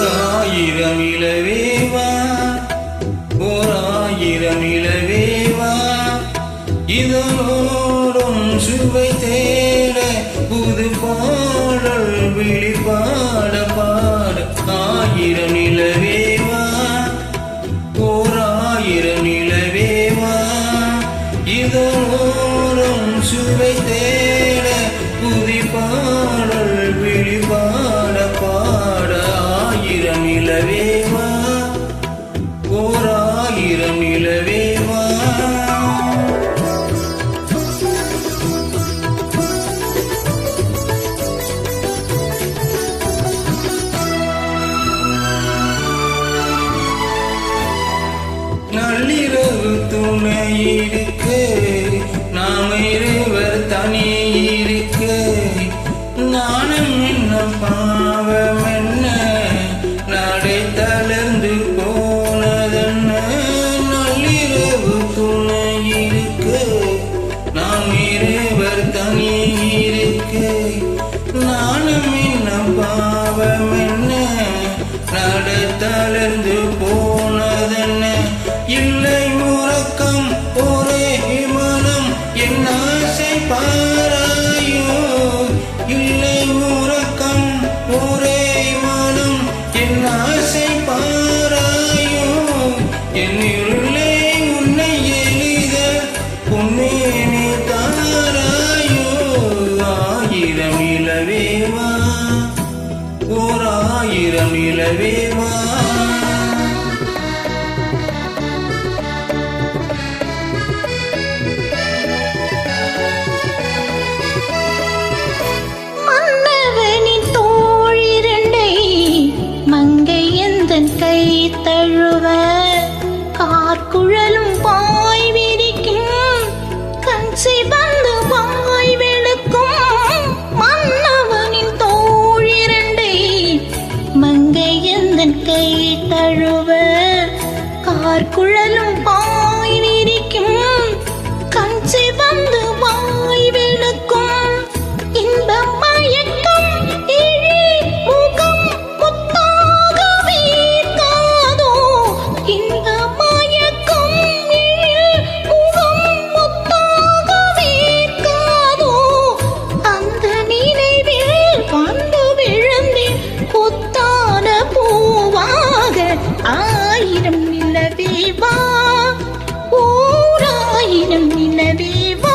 ஆயிரம் இளவேவா ஓராயிரம் இளவேவா இதனோடும் சுவை தேட புது பாடல் விழிபாட பாட ஆயிரம் இளவேவா ஓராயிரம் இளவேவா இதனோடும் சுவை தேட புதி பாடல் விழிபாட பாட ஆயிரம் இளவேவா ஓராயிரம் இளவேவா நள்ளிரவு துணை இருக்க நாம் இருவர் தனி இருக்க நானும் என்ன பாவம் என்ன நடை தளர்ந்து போனதென்ன நள்ளிரவு துணை இருக்க நாம் இருவர் தனி இருக்க நானும் என்ன பாவம் என்ன நடை தளர்ந்து போனதென்ன இல்லை உறக்கம் ஒரே மனம் என் ஆசை பாராயோ இல்லை உறக்கம் ஒரே மனம் என் ஆசை பாராயோ என் உள்ளே உன்னை எளித பொன்னேனே தாராயோ ஆயிரம் இளவேவா ஓராயிரம் இளவேவா கை தழுவ கார்குழலும் பாய் விரிக்கும் கஞ்சி வந்து வாய் வெளுக்கும் மன்னவனின் தோழிரண்டை மங்கை எந்தன் கை தழுவ கார்குழலும் பாய் விரிக்கும் கஞ்சி வந்து வாய் வெளுக்கும் இன்பம் மயக்கம் இழி முகம் ஆயிரம் நிலவேவா ஓராயிரம் நிலவேவா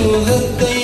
சுகத்தை